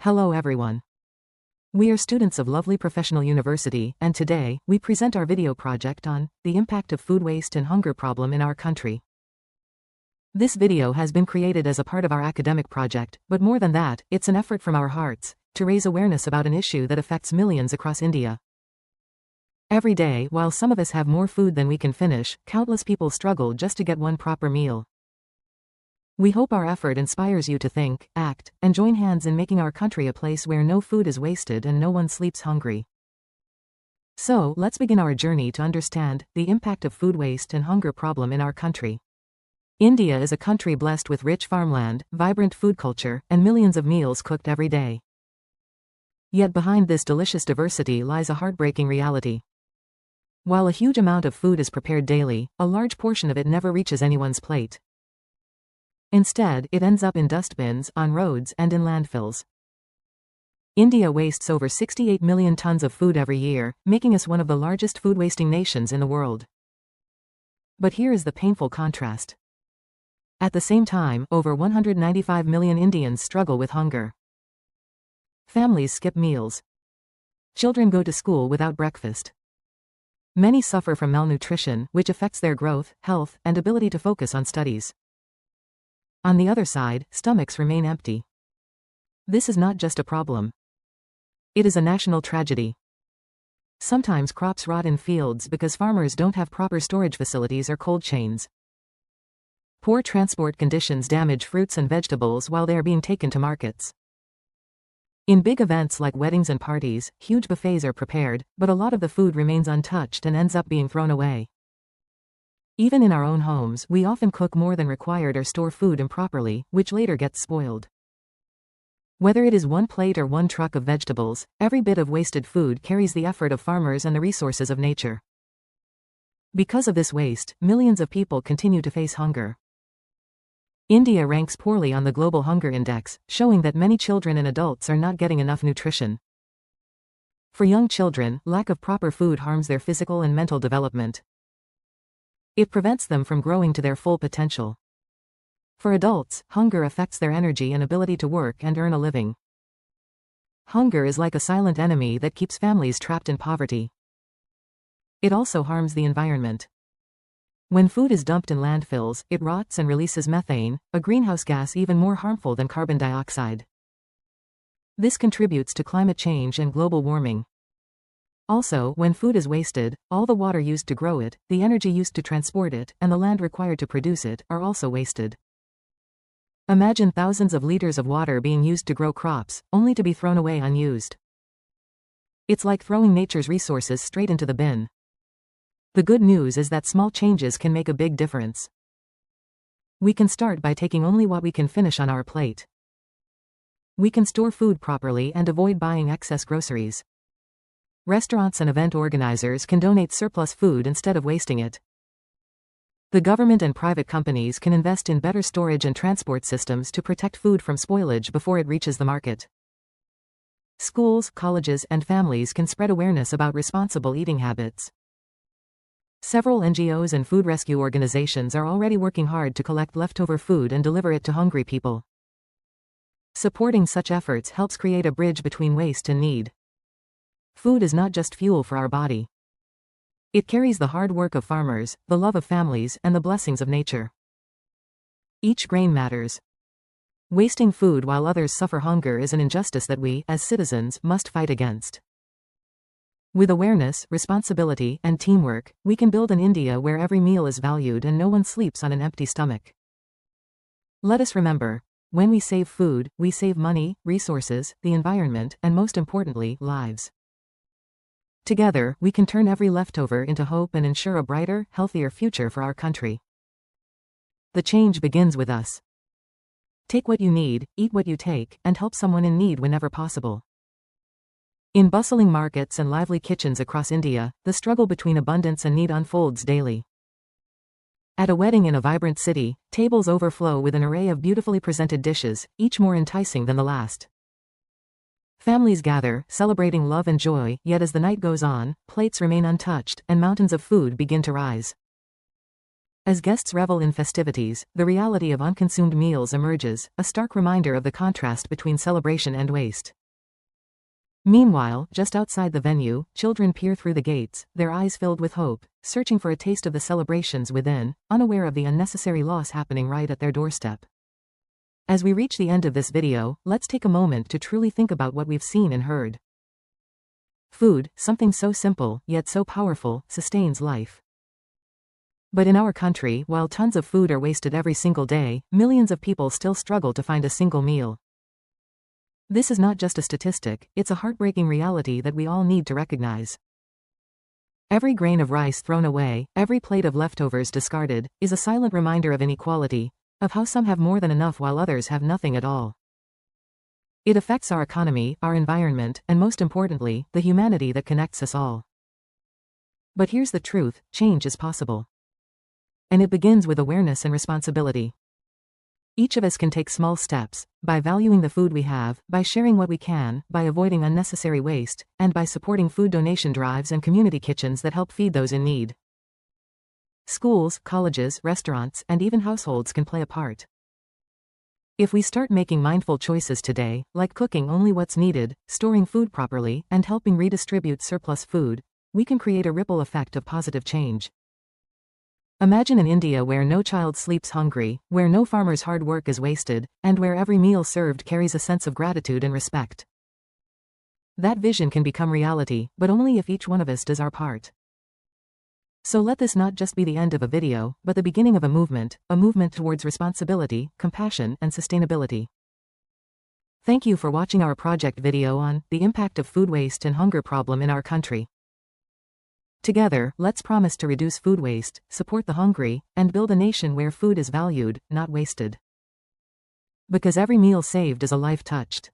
Hello everyone. We are students of lovely professional university, and today, we present our video project on the impact of food waste and hunger problem in our country. This video has been created as a part of our academic project, but more than that, it's an effort from our hearts to raise awareness about an issue that affects millions across India. Every day, while some of us have more food than we can finish, countless people struggle just to get one proper meal. We hope our effort inspires you to think, act, and join hands in making our country a place where no food is wasted and no one sleeps hungry. So, let's begin our journey to understand the impact of food waste and hunger problem in our country. India is a country blessed with rich farmland, vibrant food culture, and millions of meals cooked every day. Yet behind this delicious diversity lies a heartbreaking reality. While a huge amount of food is prepared daily, a large portion of it never reaches anyone's plate. Instead, it ends up in dustbins, on roads, and in landfills. India wastes over 68 million tons of food every year, making us one of the largest food-wasting nations in the world. But here is the painful contrast. At the same time, over 195 million Indians struggle with hunger. Families skip meals. Children go to school without breakfast. Many suffer from malnutrition, which affects their growth, health, and ability to focus on studies. On the other side, stomachs remain empty. This is not just a problem. It is a national tragedy. Sometimes crops rot in fields because farmers don't have proper storage facilities or cold chains. Poor transport conditions damage fruits and vegetables while they are being taken to markets. In big events like weddings and parties, huge buffets are prepared, but a lot of the food remains untouched and ends up being thrown away. Even in our own homes, we often cook more than required or store food improperly, which later gets spoiled. Whether it is one plate or one truck of vegetables, every bit of wasted food carries the effort of farmers and the resources of nature. Because of this waste, millions of people continue to face hunger. India ranks poorly on the Global Hunger Index, showing that many children and adults are not getting enough nutrition. For young children, lack of proper food harms their physical and mental development. It prevents them from growing to their full potential. For adults, hunger affects their energy and ability to work and earn a living. Hunger is like a silent enemy that keeps families trapped in poverty. It also harms the environment. When food is dumped in landfills, it rots and releases methane, a greenhouse gas even more harmful than carbon dioxide. This contributes to climate change and global warming. Also, when food is wasted, all the water used to grow it, the energy used to transport it, and the land required to produce it, are also wasted. Imagine thousands of liters of water being used to grow crops, only to be thrown away unused. It's like throwing nature's resources straight into the bin. The good news is that small changes can make a big difference. We can start by taking only what we can finish on our plate. We can store food properly and avoid buying excess groceries. Restaurants and event organizers can donate surplus food instead of wasting it. The government and private companies can invest in better storage and transport systems to protect food from spoilage before it reaches the market. Schools, colleges, and families can spread awareness about responsible eating habits. Several NGOs and food rescue organizations are already working hard to collect leftover food and deliver it to hungry people. Supporting such efforts helps create a bridge between waste and need. Food is not just fuel for our body. It carries the hard work of farmers, the love of families, and the blessings of nature. Each grain matters. Wasting food while others suffer hunger is an injustice that we, as citizens, must fight against. With awareness, responsibility, and teamwork, we can build an India where every meal is valued and no one sleeps on an empty stomach. Let us remember, when we save food, we save money, resources, the environment, and most importantly, lives. Together, we can turn every leftover into hope and ensure a brighter, healthier future for our country. The change begins with us. Take what you need, eat what you take, and help someone in need whenever possible. In bustling markets and lively kitchens across India, the struggle between abundance and need unfolds daily. At a wedding in a vibrant city, tables overflow with an array of beautifully presented dishes, each more enticing than the last. Families gather, celebrating love and joy, yet as the night goes on, plates remain untouched, and mountains of food begin to rise. As guests revel in festivities, the reality of unconsumed meals emerges, a stark reminder of the contrast between celebration and waste. Meanwhile, just outside the venue, children peer through the gates, their eyes filled with hope, searching for a taste of the celebrations within, unaware of the unnecessary loss happening right at their doorstep. As we reach the end of this video, let's take a moment to truly think about what we've seen and heard. Food, something so simple, yet so powerful, sustains life. But in our country, while tons of food are wasted every single day, millions of people still struggle to find a single meal. This is not just a statistic, it's a heartbreaking reality that we all need to recognize. Every grain of rice thrown away, every plate of leftovers discarded, is a silent reminder of inequality, of how some have more than enough while others have nothing at all. It affects our economy, our environment, and most importantly, the humanity that connects us all. But here's the truth, change is possible. And it begins with awareness and responsibility. Each of us can take small steps, by valuing the food we have, by sharing what we can, by avoiding unnecessary waste, and by supporting food donation drives and community kitchens that help feed those in need. Schools, colleges, restaurants, and even households can play a part. If we start making mindful choices today, like cooking only what's needed, storing food properly, and helping redistribute surplus food, we can create a ripple effect of positive change. Imagine an India where no child sleeps hungry, where no farmer's hard work is wasted, and where every meal served carries a sense of gratitude and respect. That vision can become reality, but only if each one of us does our part. So let this not just be the end of a video, but the beginning of a movement towards responsibility, compassion, and sustainability. Thank you for watching our project video on the impact of food waste and hunger problem in our country. Together, let's promise to reduce food waste, support the hungry, and build a nation where food is valued, not wasted. Because every meal saved is a life touched.